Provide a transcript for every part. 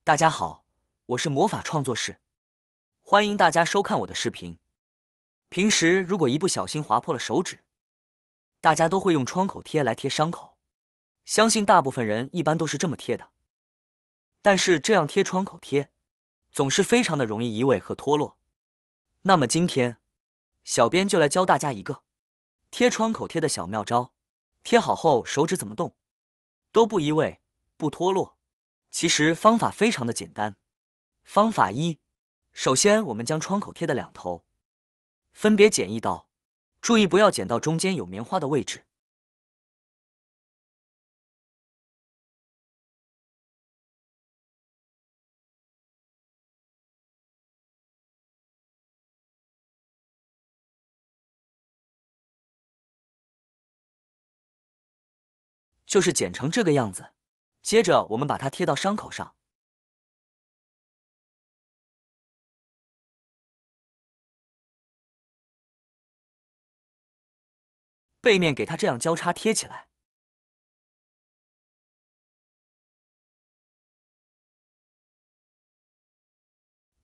大家好，我是魔法创作室，欢迎大家收看我的视频。平时如果一不小心划破了手指，大家都会用创口贴来贴伤口，相信大部分人一般都是这么贴的。但是这样贴创口贴，总是非常的容易移位和脱落。那么今天，小编就来教大家一个贴创口贴的小妙招。贴好后手指怎么动都不移位、不脱落。其实方法非常的简单。方法一，首先我们将创口贴的两头分别剪一刀，注意不要剪到中间有棉花的位置。就是剪成这个样子。接着我们把它贴到伤口上，背面给它这样交叉贴起来。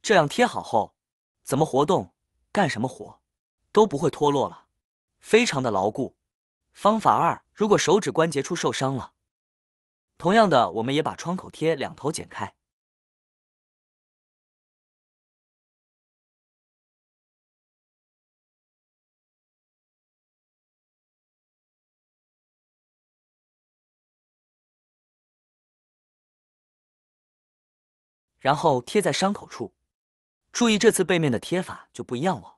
这样贴好后，怎么活动、干什么活都不会脱落了，非常的牢固。方法二，如果手指关节处受伤了，同样的，我们也把创口贴两头剪开。然后贴在伤口处，注意这次背面的贴法就不一样了。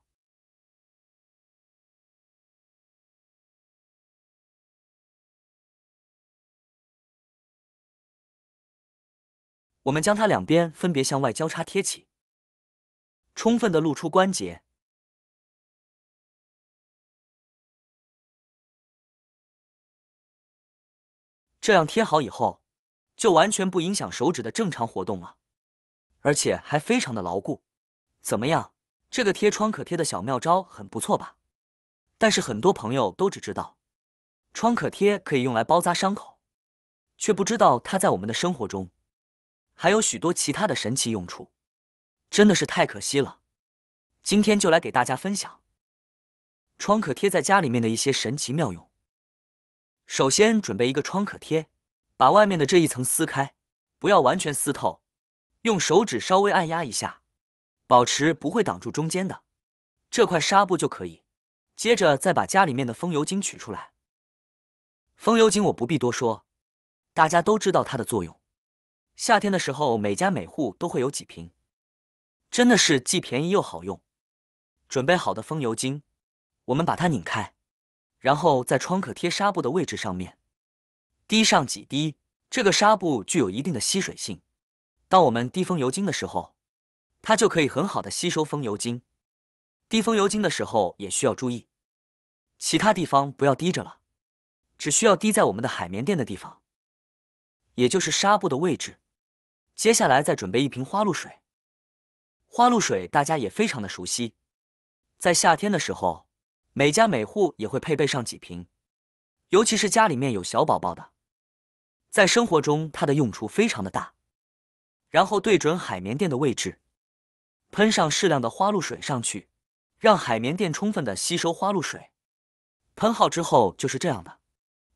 我们将它两边分别向外交叉贴起，充分的露出关节。这样贴好以后，就完全不影响手指的正常活动了，而且还非常的牢固。怎么样？这个贴创可贴的小妙招很不错吧？但是很多朋友都只知道创可贴可以用来包扎伤口，却不知道它在我们的生活中还有许多其他的神奇用处，真的是太可惜了。今天就来给大家分享创可贴在家里面的一些神奇妙用。首先准备一个创可贴，把外面的这一层撕开，不要完全撕透，用手指稍微按压一下，保持不会挡住中间的这块纱布就可以。接着再把家里面的风油精取出来。风油精我不必多说，大家都知道它的作用。夏天的时候每家每户都会有几瓶，真的是既便宜又好用。准备好的风油精，我们把它拧开，然后在创可贴纱布的位置上面滴上几滴。这个纱布具有一定的吸水性，当我们滴风油精的时候，它就可以很好的吸收风油精。滴风油精的时候也需要注意，其他地方不要滴着了，只需要滴在我们的海绵垫的地方，也就是纱布的位置。接下来再准备一瓶花露水。花露水大家也非常的熟悉，在夏天的时候，每家每户也会配备上几瓶，尤其是家里面有小宝宝的，在生活中它的用处非常的大。然后对准海绵垫的位置，喷上适量的花露水上去，让海绵垫充分的吸收花露水。喷好之后就是这样的，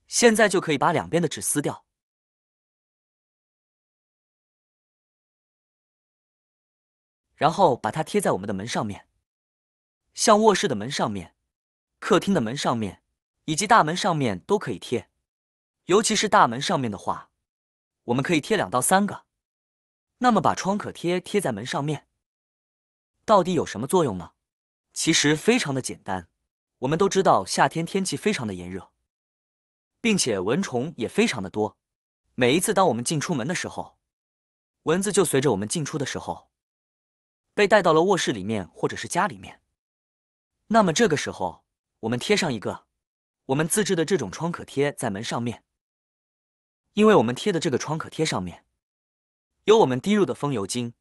现在就可以把两边的纸撕掉，然后把它贴在我们的门上面，像卧室的门上面、客厅的门上面以及大门上面都可以贴。尤其是大门上面的话，我们可以贴2到3个。那么把创可贴贴在门上面，到底有什么作用呢？其实非常的简单。我们都知道夏天天气非常的炎热，并且蚊虫也非常的多。每一次当我们进出门的时候，蚊子就随着我们进出的时候被带到了卧室里面或者是家里面。那么这个时候我们贴上一个我们自制的这种创可贴在门上面，因为我们贴的这个创可贴上面有我们滴入的风油精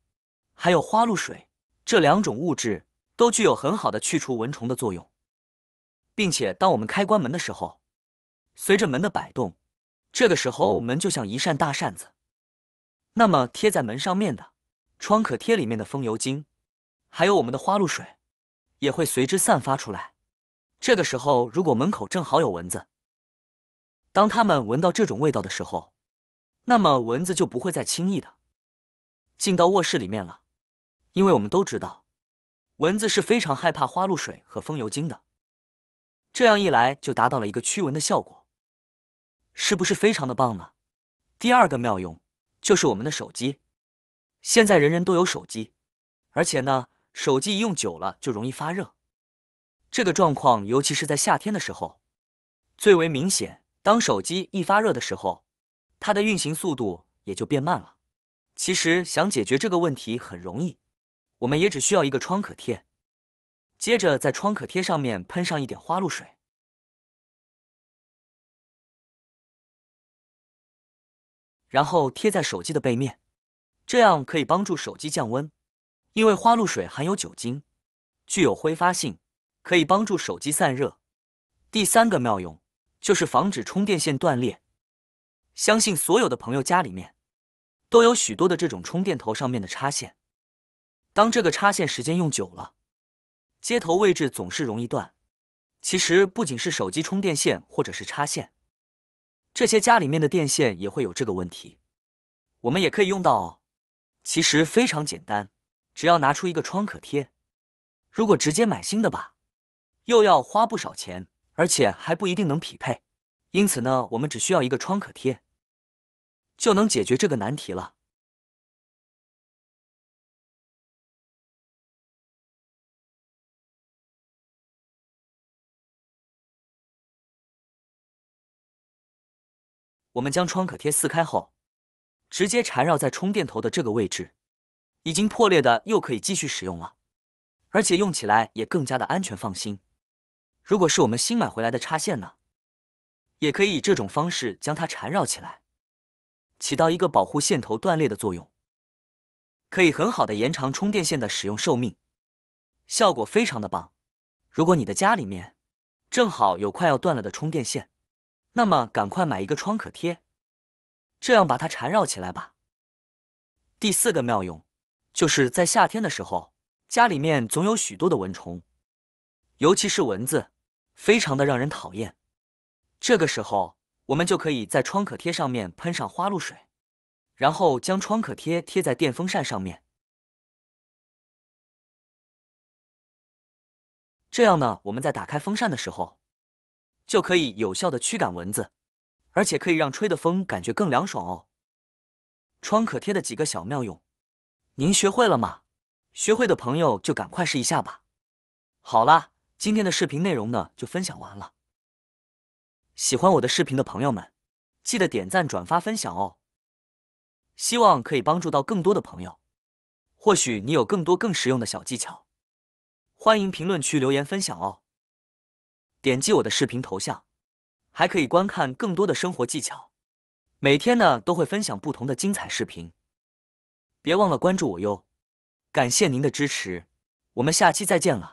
还有花露水，这2种物质都具有很好的去除蚊虫的作用。并且当我们开关门的时候，随着门的摆动，这个时候门就像一扇大扇子，那么贴在门上面的创可贴里面的风油精，还有我们的花露水，也会随之散发出来。这个时候，如果门口正好有蚊子，当它们闻到这种味道的时候，那么蚊子就不会再轻易的进到卧室里面了。因为我们都知道，蚊子是非常害怕花露水和风油精的。这样一来，就达到了一个驱蚊的效果，是不是非常的棒呢？第二个妙用就是我们的手机。现在人人都有手机，而且呢，手机一用久了就容易发热。这个状况尤其是在夏天的时候最为明显。当手机一发热的时候，它的运行速度也就变慢了。其实想解决这个问题很容易，我们也只需要一个创可贴，接着在创可贴上面喷上一点花露水，然后贴在手机的背面，这样可以帮助手机降温。因为花露水含有酒精，具有挥发性，可以帮助手机散热。第三个妙用就是防止充电线断裂。相信所有的朋友家里面都有许多的这种充电头上面的插线，当这个插线时间用久了，接头位置总是容易断。其实不仅是手机充电线或者是插线，这些家里面的电线也会有这个问题，我们也可以用到哦。其实非常简单，只要拿出一个创可贴，如果直接买新的吧，又要花不少钱，而且还不一定能匹配。因此呢，我们只需要一个创可贴，就能解决这个难题了。我们将创可贴撕开后，直接缠绕在充电头的这个位置，已经破裂的又可以继续使用了，而且用起来也更加的安全放心。如果是我们新买回来的插线呢，也可以以这种方式将它缠绕起来，起到一个保护线头断裂的作用，可以很好的延长充电线的使用寿命，效果非常的棒。如果你的家里面正好有快要断了的充电线，那么赶快买一个创可贴，这样把它缠绕起来吧。第四个妙用就是在夏天的时候，家里面总有许多的蚊虫，尤其是蚊子，非常的让人讨厌。这个时候，我们就可以在创可贴上面喷上花露水，然后将创可贴贴在电风扇上面。这样呢，我们在打开风扇的时候，就可以有效的驱赶蚊子，而且可以让吹的风感觉更凉爽哦。创可贴的几个小妙用，您学会了吗？学会的朋友就赶快试一下吧。好啦，今天的视频内容呢就分享完了。喜欢我的视频的朋友们，记得点赞、转发、分享哦。希望可以帮助到更多的朋友。或许你有更多更实用的小技巧，欢迎评论区留言分享哦。点击我的视频头像，还可以观看更多的生活技巧。每天呢都会分享不同的精彩视频，别忘了关注我哟。感谢您的支持，我们下期再见了。